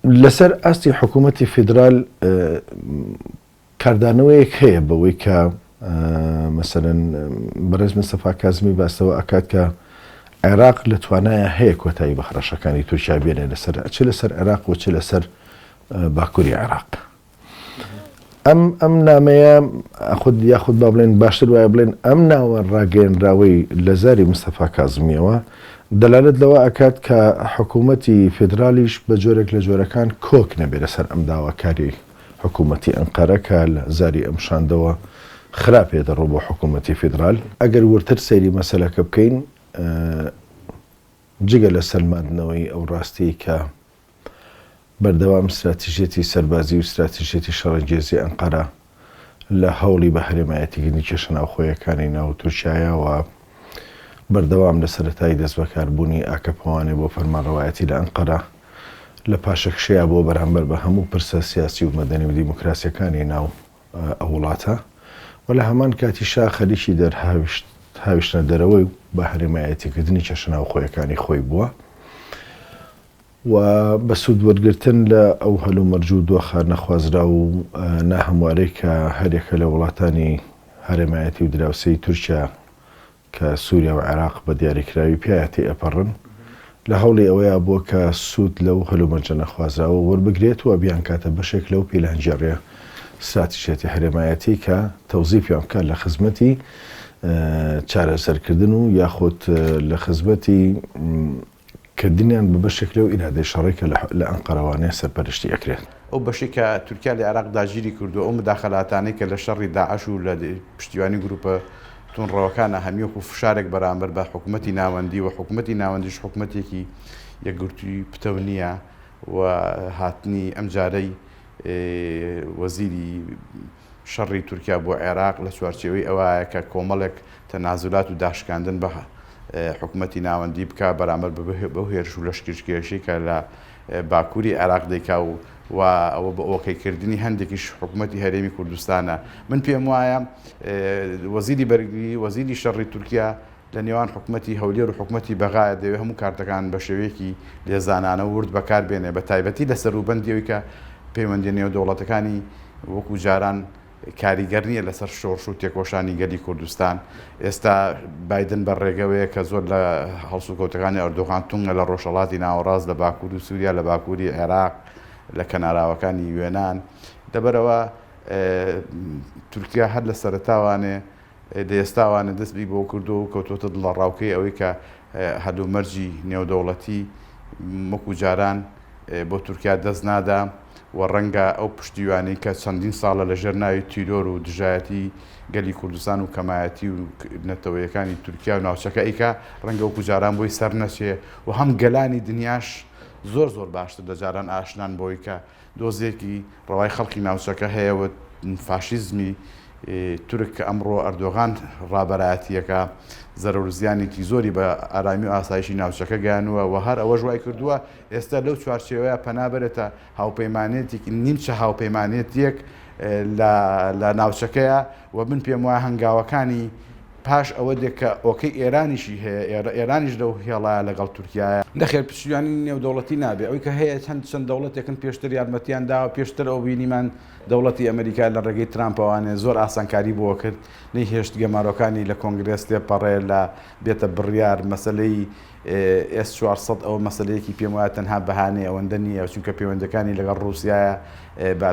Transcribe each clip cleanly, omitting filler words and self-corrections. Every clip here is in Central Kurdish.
لەسەر ئاستی حکوومەتی فیدرال کاردانەوەیەک هەیە بەوەی کە مەسەرەن بەڕێز مستەفا کازمی باسەوە ئەکات کە عێراق لە توانایە هەیە کۆتایی بەخڕەشەکانی تورکیا بێنێ چ لەسەر عێراق و چ لەسەر باکووری عێراق. ئەم نامەیە یاخود با بڵێن باشتر وایە بڵێن ئەم ناوە ڕاگەیەنراوەی لە زاری مستەفا کازمیەوە دەلالت لەوە ئەکات کە حکوومەتی فیدرالیش بە جۆرێک لە جۆرەکان کۆک نەبێ لەسەر ئەم داواکاری حکوومەتی ئەنقەرە کە لە زاری ئەم شاندەوە خراپێ دەڕۆ بۆ حکوومەتی فیدرال. ئەگەر ورتر سەیری مەسەلەکە بکەین جگە لە سەلماندنەوەی ئەو ڕاستی کە بەردەوام استراتیژێتی سەربازی و استراتیژێتی شەڕەنگێزی ئەنقەرە لە هەوڵی بە هەرێمایەتیگرنی کێشە ناوخۆیەکانی ناو تورکیایەوە بەردەوام لە سەرەتایی دەست بەکاربوونی ئاکەپەوانێ بۆ فەرمانڕەوایەتی لە ئەنقەرە لە پاشەکشەیە بۆ بەرامبەر بە هەموو پرسە سیاسی و مەدەنی و دیموکراسیەکانی ناو ئەو وڵاتە و لە هەمان کاتیشا خەریکی هاویشتە دەرەوەی بە هەرێمایەتیکردنی کێشە ناوخۆیەکانی خۆی بووە و بە سوود وەرگرتن لە ئەو هەلومەرج و دۆخە نەخوازرا و ناهەموارەی کە هەرێکە لە وڵاتانی هەرێمایەتی و دراوسەی تورکیا کە سووریا و عێراق بە دیاریکراوی پیاەتی ئەپەڕن لە هەوڵی ئەوەیە بووە کە سوود لەو هەلومەرجە نەخوازراوە وەربگرێت و بیان کاتە بەشێک لەو پیلانجێڕێ استراتیژێتی هەرێمایەتی کە تەوزیفیان بکات لە خزمەتی چارەسەرکردن و یاخود لە خزمەتی کردنیان بە بەشێک لەو ئیرادەی شەڕێکە لە ئەنقەرەوانەیە سەرپەرشتی ئەکرێت. ئەو بەشی کە تورکیا لە عێراق داگیری کردو ئەو مداخەلاتانەی کە لە شەڕی داعش و لە پشتیوانی گروپە تونڕەوەکانە هەمیوەک و فشارێک بەرامبەر بە حکوومەتی ناوەندی و حکوومەتی ناوەندیش حکوومەتێکی یەکگرتووی پتەو نییە و هاتنی ئەم جارەی وەزیری شەڕی تورکیا بۆ عێراق لە چوارچێوەی ئەوایە کە کۆمەڵێک تەنازولات و داشکاندن بە حکوومەتی ناوەندی بکە بەرامبەر بەو هێرش و لەشکێشی کە لە باکووری عێراق دەیکا و ئەوە بە ئۆکەیکردنی هەندێکیش حکوومەتی هەرێمی کوردستانە. من پێم وایە وەزیری بەرگری وەزیری شەڕی تورکیا لە نێوان حکوومەتی هەولێر و حکوومەتی بەغایە دەوێت هەموو کارتەکان بە شێوەیەکی لێزانانە ورد بەکاربێنێ بە تایبەتی لە سەروبەندیەوەی کە پەیوەندی نێودەوڵەتەکانی وەکو جاران کاریگەر نییە لەسەر شۆڕش و تێکۆشانی گەلی کوردستان. ئێستا بایدن بە ڕێگەوەیە کە زۆر لە هەڵسوکەوتەکانی ئەردۆغان تونگە لە ڕۆژهەڵاتی ناوەڕاست لە باکوور و سووریا لە باکووری عێراق لە کەناراوەکانی یوێنان دەبەرەوە تورکیا هەر لە سەرەتاوانێ لە ئێستاوانە دەستبی بۆ کردو و کەوتۆتە دڵە ڕاوکەی ئەوەی کە هەلومەرجی نێودەوڵەتی وەکو جاران بۆ تورکیا دەست نادا و ڕەنگە ئەو پشتیوانی کە چەندین ساڵە لەژێر ناوی تیرۆر و دژایەتی گەلی کوردستان و کەمایەتی و نەتەوەیەکانی تورکیا و ناوچەکە ئیکا ڕەنگە وەکو جاران بۆی سەر نەچێ و هەم گەلانی دنیاش زۆر باشتر لە جاران ئاشنان بۆی کە دۆزێکی ڕەوای خەڵکی ناوچەکە هەیەوە فاشیزمی تورک کە ئەمڕۆ ئەردۆغان ڕابەرایەتیەکە زەرورزیانێکی زۆری بە ئارامی و ئاسایشی ناوچەکە گەیانووە و هەر ئەوە ژوای کردووە ئێستا لەو چوارچێوەیە پەنابێتە هاوپەیمانێتێکی نیمچە هاوپەیمانێتیەک لە ناوچەکەیە و من پێم وایە هەنگاوەکانی پاش ئەوە دێکە ئۆکەی ئێرانیشی هەیە ئێرانیش لەو هێڵایە لەگەڵ تورکیایە نەخێر پشتیوانی نێودەوڵەتی نابێ ئەوەی کە هەیە چەند دەوڵەتێکن پێشتر یارمەتیان داوە پێشتر ئەو بینیمان دەوڵەتی ئەمریکا لە ڕێگەی ترامپەوانێ زۆر ئاسانکاری بۆ کرد نەیهێشت گەمارۆکانی لە کۆنگرێس تێپەڕێ لە بێتە بڕیار مەسەلەی S400 ئەو مەسەلەیەکی پێم وایە تەنها بەهانەیە ئەوەندە نییە چونکە پەیوەندەکانی لەگەڵ ڕووسیایە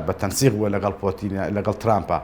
بە تەنسیق بووە لەگەڵ پۆتین لەگەڵ ترامپە